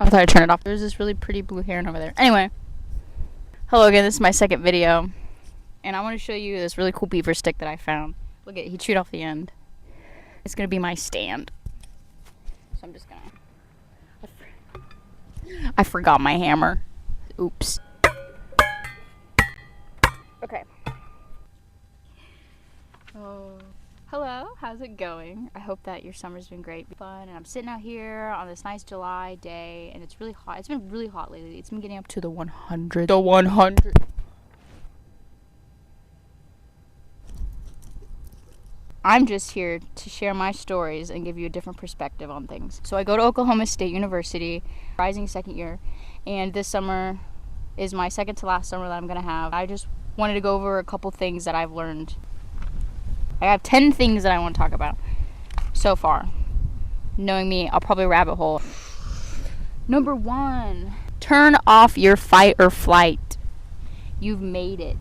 I thought I turned it off. There's this really pretty blue heron over there. Anyway. Hello again, this is my second video. And I want to show you this really cool beaver stick that I found. Look at it, he chewed off the end. It's going to be my stand. So I'm just going to... I forgot my hammer. Oops. Okay. Oh. Hello, how's it going? I hope that your summer's been great, fun, and I'm sitting out here on this nice July day, and it's really hot. It's been really hot lately. It's been getting up to the 100. The 100. I'm just here to share my stories and give you a different perspective on things. So I go to Oklahoma State University, rising second year, and this summer is my second to last summer that I'm gonna have. I just wanted to go over a couple things that I've learned. I have 10 things that I want to talk about so far. Knowing me, I'll probably rabbit hole. Number 1, turn off your fight or flight. You've made it.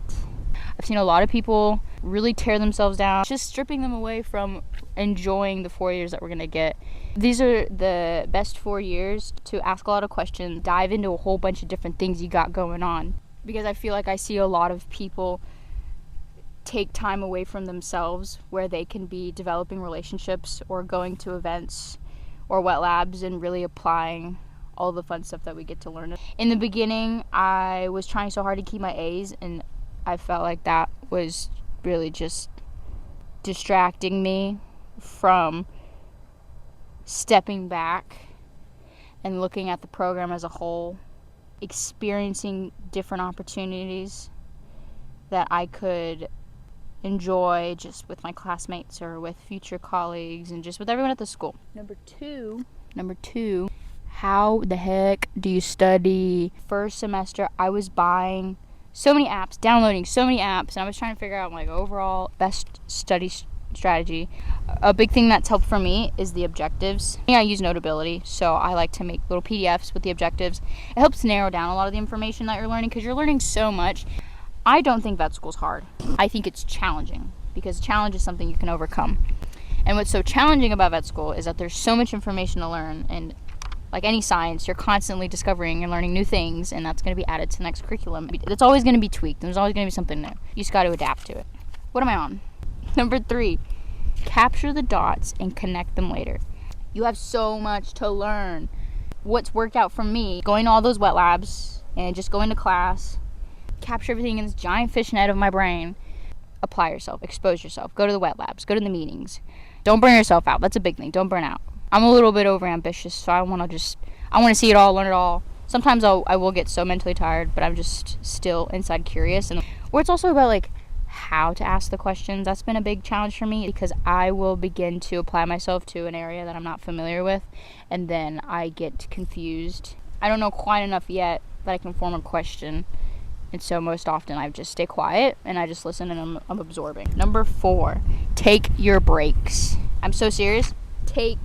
I've seen a lot of people really tear themselves down, just stripping them away from enjoying the 4 years that we're going to get. These are the best 4 years to ask a lot of questions, dive into a whole bunch of different things you got going on. Because I feel like I see a lot of people take time away from themselves where they can be developing relationships or going to events or wet labs and really applying all the fun stuff that we get to learn. In the beginning, I was trying so hard to keep my A's, and I felt like that was really just distracting me from stepping back and looking at the program as a whole, experiencing different opportunities that I could enjoy just with my classmates or with future colleagues and just with everyone at the school. Number two, how the heck do you study? First semester, I was buying so many apps, downloading so many apps, and I was trying to figure out like overall best study strategy. A big thing that's helped for me is the objectives. I use Notability, so I like to make little PDFs with the objectives. It helps narrow down a lot of the information that you're learning because you're learning so much. I don't think vet school's hard. I think it's challenging because challenge is something you can overcome. And what's so challenging about vet school is that there's so much information to learn, and like any science, you're constantly discovering and learning new things, and that's going to be added to the next curriculum. It's always going to be tweaked, and there's always going to be something new. You just got to adapt to it. What am I on? Number 3, capture the dots and connect them later. You have so much to learn. What's worked out for me, going to all those wet labs and just going to class, capture everything in this giant fishnet of my brain. Apply yourself, expose yourself, go to the wet labs, go to the meetings. Don't burn yourself out. That's a big thing. Don't burn out. I'm a little bit overambitious, so I want to see it all, learn it all. Sometimes I will get so mentally tired, but I'm just still inside curious. And where it's also about like how to ask the questions. That's been a big challenge for me because I will begin to apply myself to an area that I'm not familiar with, and then I get confused. I don't know quite enough yet that I can form a question. And so most often I just stay quiet and I just listen and I'm absorbing. Number 4, take your breaks. I'm so serious. Take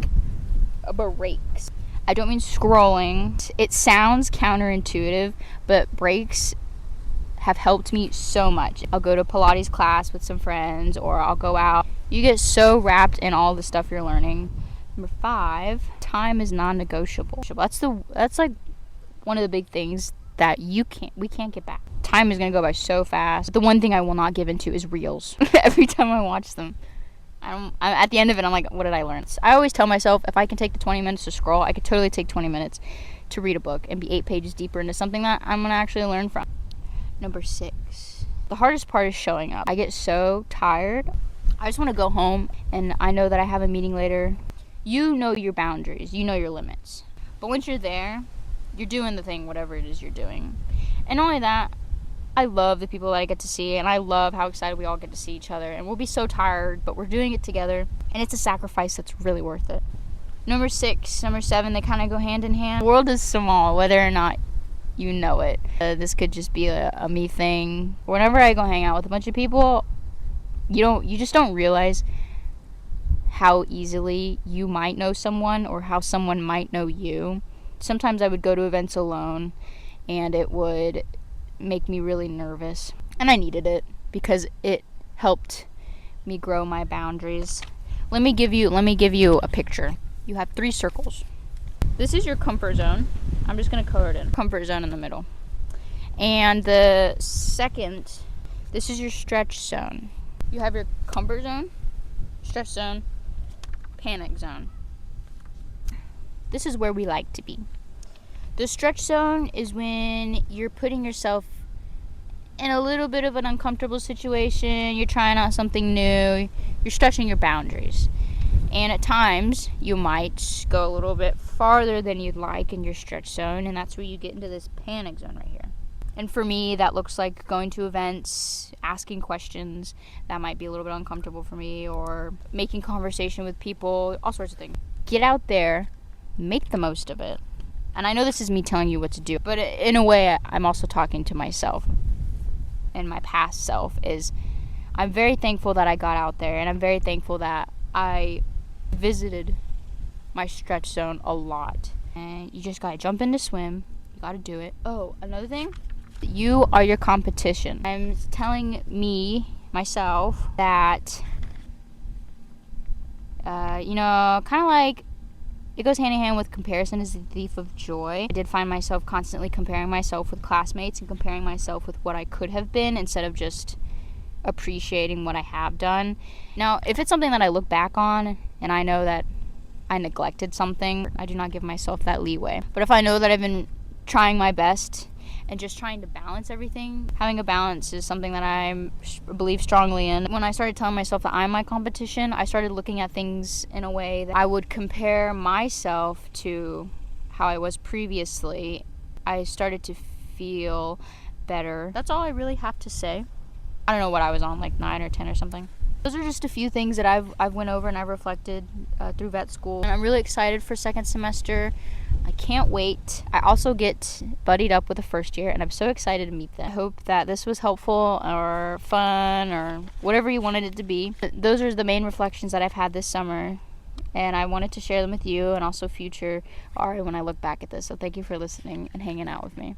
breaks. I don't mean scrolling. It sounds counterintuitive, but breaks have helped me so much. I'll go to Pilates class with some friends, or I'll go out. You get so wrapped in all the stuff you're learning. Number 5, time is non-negotiable. That's like one of the big things that we can't get back. Time is going to go by so fast. The one thing I will not give into is reels. Every time I watch them, at the end of it, I'm like, what did I learn? I always tell myself, if I can take the 20 minutes to scroll, I could totally take 20 minutes to read a book and be 8 pages deeper into something that I'm going to actually learn from. Number 6, the hardest part is showing up. I get so tired. I just want to go home, and I know that I have a meeting later. You know your boundaries. You know your limits. But once you're there, you're doing the thing, whatever it is you're doing. And not only that, I love the people that I get to see, and I love how excited we all get to see each other. And we'll be so tired, but we're doing it together, and it's a sacrifice that's really worth it. Number 6, number 7, they kind of go hand in hand. The world is small, whether or not you know it. This could just be a me thing. Whenever I go hang out with a bunch of people, you just don't realize how easily you might know someone or how someone might know you. Sometimes I would go to events alone, and it would make me really nervous, and I needed it because it helped me grow my boundaries. Let me give you a picture. You have 3 circles. This is your comfort zone. I'm just going to color it in. Comfort zone in the middle. And the second, this is your stretch zone. You have your comfort zone, stretch zone, panic zone. This is where we like to be. The stretch zone is when you're putting yourself in a little bit of an uncomfortable situation. You're trying out something new. You're stretching your boundaries. And at times, you might go a little bit farther than you'd like in your stretch zone, and that's where you get into this panic zone right here. And for me, that looks like going to events, asking questions that might be a little bit uncomfortable for me, or making conversation with people, all sorts of things. Get out there, make the most of it. And I know this is me telling you what to do, but in a way, I'm also talking to myself. And my past self is, I'm very thankful that I got out there, and I'm very thankful that I visited my stretch zone a lot. And you just gotta jump in to swim. You gotta do it. Oh, another thing, you are your competition. I'm telling myself that kind of like it goes hand in hand with comparison is the thief of joy. I did find myself constantly comparing myself with classmates and comparing myself with what I could have been instead of just appreciating what I have done. Now, if it's something that I look back on and I know that I neglected something, I do not give myself that leeway. But if I know that I've been trying my best and just trying to balance everything, having a balance is something that I believe strongly in. When I started telling myself that I'm my competition, I started looking at things in a way that I would compare myself to how I was previously. I started to feel better. That's all I really have to say. I don't know what I was on, like 9 or 10 or something. Those are just a few things that I've went over and I've reflected through vet school. And I'm really excited for second semester. I can't wait. I also get buddied up with a first year, and I'm so excited to meet them. I hope that this was helpful or fun or whatever you wanted it to be. Those are the main reflections that I've had this summer, and I wanted to share them with you and also future Ari when I look back at this. So thank you for listening and hanging out with me.